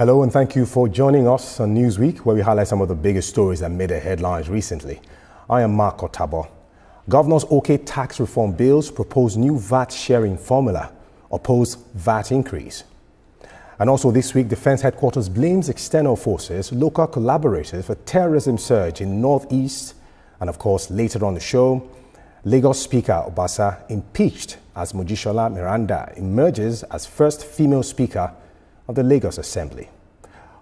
Hello and thank you for joining us on Newsweek, where we highlight some of the biggest stories that made the headlines recently. I am Mark Otabo. Governors OK tax reform bills propose new VAT sharing formula, oppose VAT increase. And also this week, Defense Headquarters blames external forces, local collaborators for terrorism surge in Northeast. And of course, later on the show, Lagos Speaker Obasa impeached as Mojisola Miranda emerges as first female Speaker of the Lagos Assembly.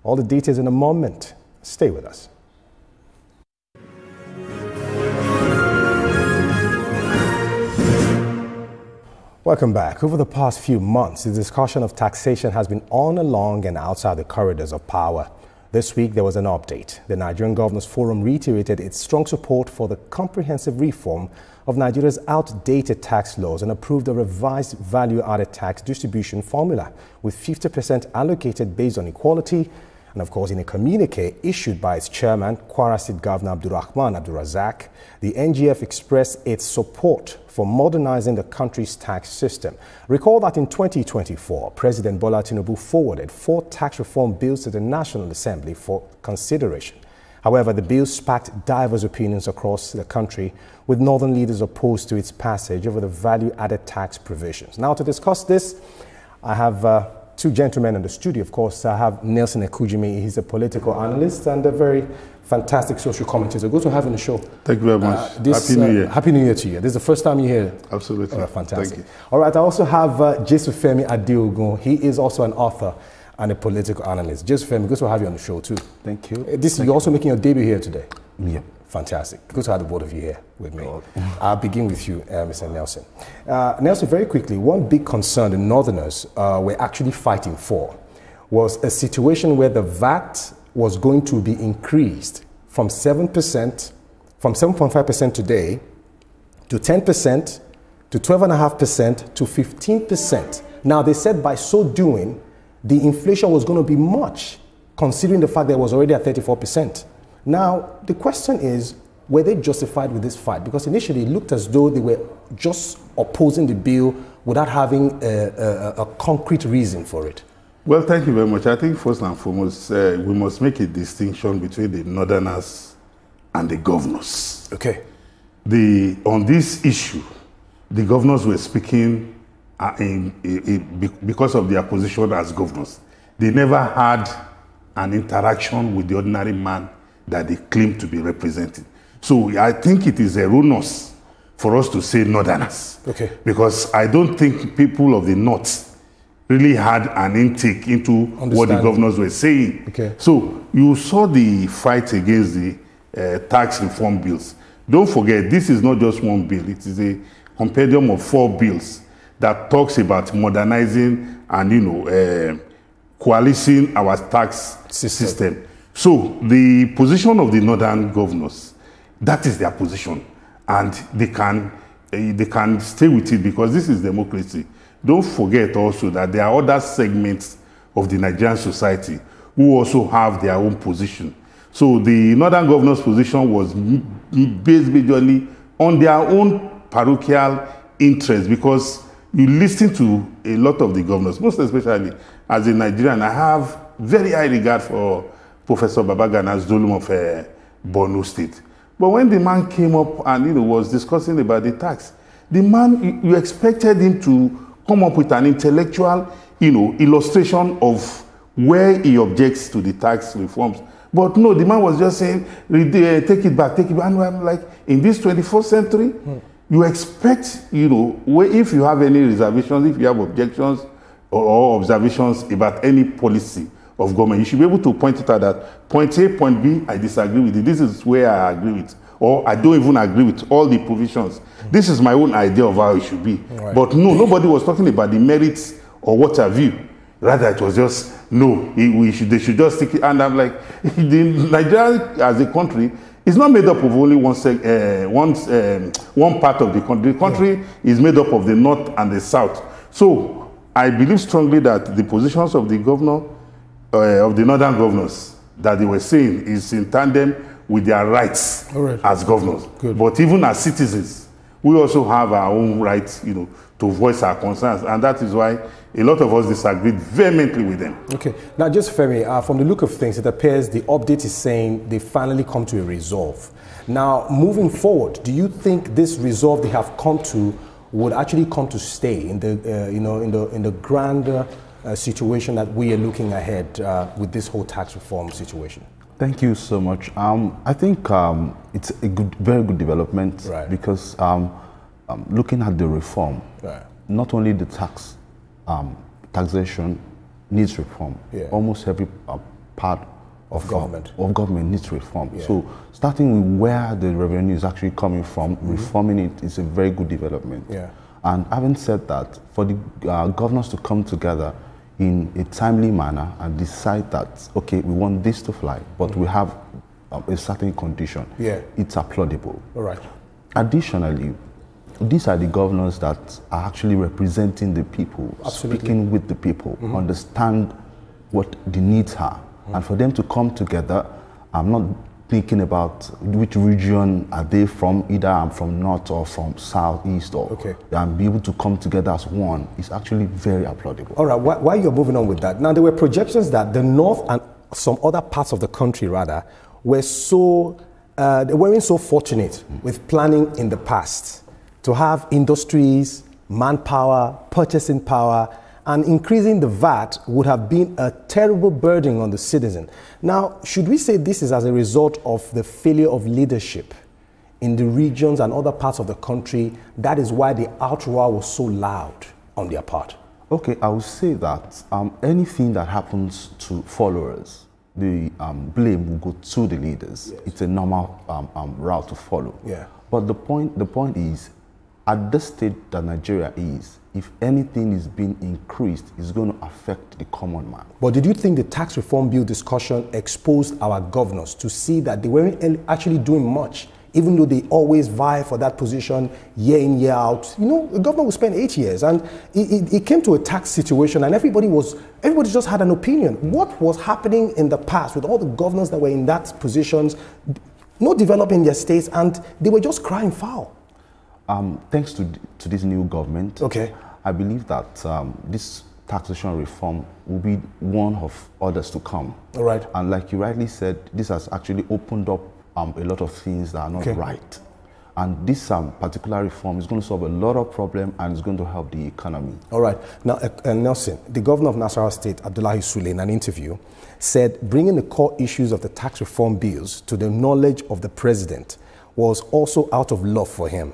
All the details in a moment. Stay with us. Welcome back. Over the past few months, the discussion of taxation has been on, along, and outside the corridors of power. This week, there was an update. The Nigerian Governors Forum reiterated its strong support for the comprehensive reform of Nigeria's outdated tax laws and approved a revised value-added tax distribution formula with 50% allocated based on equality. And of course, in a communique issued by its chairman, Kwara State Governor Abdulrahman Abdulrazak, the NGF expressed its support for modernizing the country's tax system. Recall that in 2024, President Bola Tinubu forwarded 4 tax reform bills to the National Assembly for consideration. However, the bills sparked diverse opinions across the country, with northern leaders opposed to its passage over the value-added tax provisions. Now, to discuss this, I have two gentlemen in the studio. Of course, I have Nelson Ekujimi. He's a political analyst and a very fantastic social commentator. Good to have you on the show. Thank you very much. Happy New Year. Happy New Year to you. This is the first time you're here. Absolutely. Fantastic. Thank you. All right, I also have Jesufemi Adeogun. He is also an author and a political analyst. Jesufemi, good to have you on the show too. Thank you. You're also making your debut here today. Yeah. Fantastic. Good to have the both of you here with me. I'll begin with you, Mr. Nelson. Nelson, very quickly, one big concern the Northerners were actually fighting for was a situation where the VAT was going to be increased from 7%, from 7.5% today to 10%, to 12.5%, to 15%. Now, they said by so doing, the inflation was going to be much, considering the fact that it was already at 34%. Now, the question is, were they justified with this fight? Because initially it looked as though they were just opposing the bill without having a concrete reason for it. Well, thank you very much. I think first and foremost, we must make a distinction between the Northerners and the governors. Okay. On this issue, the governors were speaking because of their position as governors. They never had an interaction with the ordinary man that they claim to be representing. So I think it is erroneous for us to say Northerners. Okay. Because I don't think people of the North really had an intake into what the governors were saying. Okay. So you saw the fight against the tax reform bills. Don't forget, this is not just one bill. It is a compendium of 4 bills that talks about modernizing and, coalescing our tax system. So the position of the northern governors, that is their position, and they can stay with it because this is democracy. Don't forget also that there are other segments of the Nigerian society who also have their own position. So the northern governors' position was based majorly on their own parochial interest, because you listen to a lot of the governors, most especially as a Nigerian. I have very high regard for Professor Babagana's Zulum of Borno State. But when the man came up and was discussing about the tax, the man, you expected him to come up with an intellectual illustration of where he objects to the tax reforms. But no, the man was just saying, take it back, take it back. And I'm like, in this 21st century, you expect, if you have any reservations, if you have objections or observations about any policy of government, you should be able to point it out that point A, point B, I disagree with it. This is where I agree with, or I don't even agree with all the provisions. This is my own idea of how it should be. Right. But no, nobody was talking about the merits or what have you. Rather, it was just, no, they should just stick it. And I'm like, Nigeria as a country is not made up of only one part of the country. The country is made up of the north and the south. So I believe strongly that the positions of the governor, of the northern governors that they were saying is in tandem with their rights as governors. Good. But even as citizens, we also have our own rights, to voice our concerns, and that is why a lot of us disagreed vehemently with them. Okay, now just Femi, from the look of things, it appears the update is saying they finally come to a resolve. Now, moving forward, do you think this resolve they have come to would actually come to stay in the, in the grander situation that we are looking ahead with this whole tax reform situation? Thank you so much. I think it's a very good development, right, because looking at the reform, right, not only the taxation needs reform. Yeah. Almost every part of government needs reform. Yeah. So starting with where the revenue is actually coming from, reforming it is a very good development. Yeah. And having said that, for the governors to come together in a timely manner and decide that, okay, we want this to fly, but we have a certain condition, yeah, it's applaudable. All right. Additionally, these are the governors that are actually representing the people, absolutely, speaking with the people, understand what the needs are. And for them to come together, I'm not thinking about which region are they from, either I'm from north or from south, east, or okay, and be able to come together as one is actually very applaudable. All right, while you're moving on with that, now there were projections that the north and some other parts of the country rather were they weren't so fortunate with planning in the past to have industries, manpower, purchasing power, and increasing the VAT would have been a terrible burden on the citizen. Now, should we say this is as a result of the failure of leadership in the regions and other parts of the country? That is why the outroar was so loud on their part. Okay, I would say that anything that happens to followers, the blame will go to the leaders. Yes. It's a normal route to follow. Yeah. But the point is, at the state that Nigeria is, if anything is being increased, it's going to affect the common man. But did you think the tax reform bill discussion exposed our governors to see that they weren't actually doing much, even though they always vie for that position year in, year out? You know, the government will spend 8 years, and it came to a tax situation, and everybody just had an opinion. What was happening in the past with all the governors that were in that positions, not developing their states, and they were just crying foul? Thanks to this new government, okay, I believe that this taxation reform will be one of others to come. All right. And like you rightly said, this has actually opened up a lot of things that are not right. And this particular reform is going to solve a lot of problems, and it's going to help the economy. All right. Now, Nelson, the governor of Nasarawa State, Abdullahi Sule, in an interview, said bringing the core issues of the tax reform bills to the knowledge of the president was also out of love for him,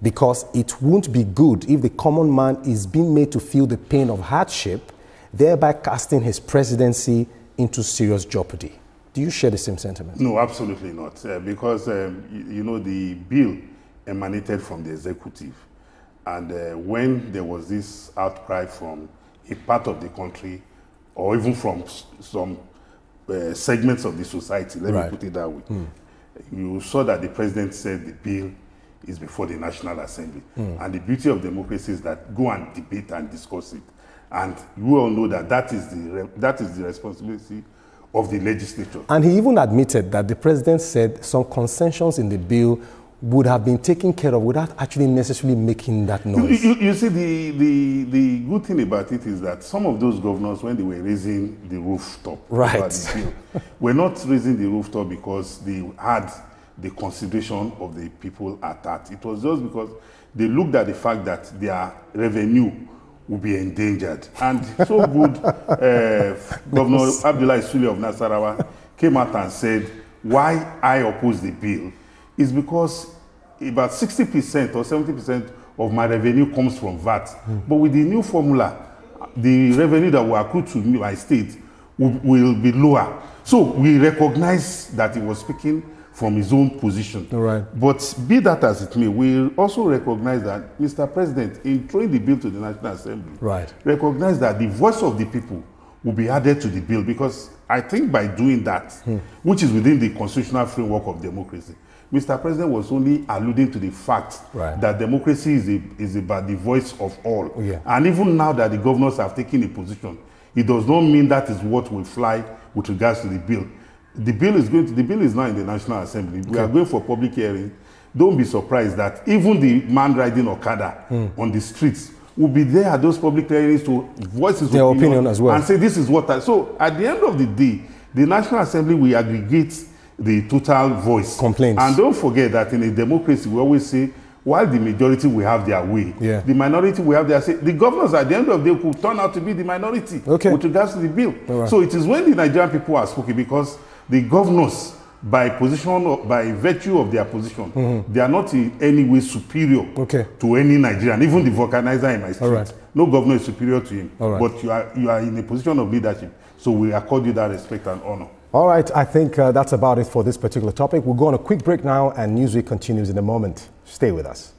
because it won't be good if the common man is being made to feel the pain of hardship, thereby casting his presidency into serious jeopardy. Do you share the same sentiment? No, absolutely not. Because, you know, the bill emanated from the executive. And when there was this outcry from a part of the country, or even from some segments of the society, let me put it that way, you saw that the president said the bill is before the National Assembly. And the beauty of democracy is that go and debate and discuss it. And you all know that that is the responsibility of the legislature. And he even admitted that the president said some concessions in the bill would have been taken care of without actually necessarily making that noise. You see, the good thing about it is that some of those governors, when they were raising the rooftop, the bill, were not raising the rooftop because they had the consideration of the people at that. It was just because they looked at the fact that their revenue would be endangered. And so good, Governor Abdullahi Sule of Nasarawa came out and said, why I oppose the bill is because about 60% or 70% of my revenue comes from VAT. But with the new formula, the revenue that will accrue to my state will be lower. So we recognize that he was speaking from his own position. But be that as it may, we also recognize that Mr. President, in throwing the bill to the National Assembly, recognize that the voice of the people will be added to the bill, because I think by doing that, which is within the constitutional framework of democracy, Mr. President was only alluding to the fact that democracy is about the voice of all. And even now that the governors have taken a position, it does not mean that is what will fly with regards to the bill. The bill is now in the National Assembly. We are going for public hearing. don't be surprised that even the man riding Okada on the streets will be there at those public hearings to voice his opinion as well and say this is what so at the end of the day, the National Assembly will aggregate the total voice. Complaints. And don't forget that in a democracy, we always say, while the majority will have their way, the minority will have their say. The governors at the end of the day could turn out to be the minority with regards to the bill. Right. So it is when the Nigerian people are speaking, because the governors, by position, by virtue of their position, they are not in any way superior to any Nigerian, even the vulcanizer in my street. No governor is superior to him, but you are in a position of leadership. So we accord you that respect and honor. All right, I think that's about it for this particular topic. We'll go on a quick break now, and Newsweek continues in a moment. Stay with us.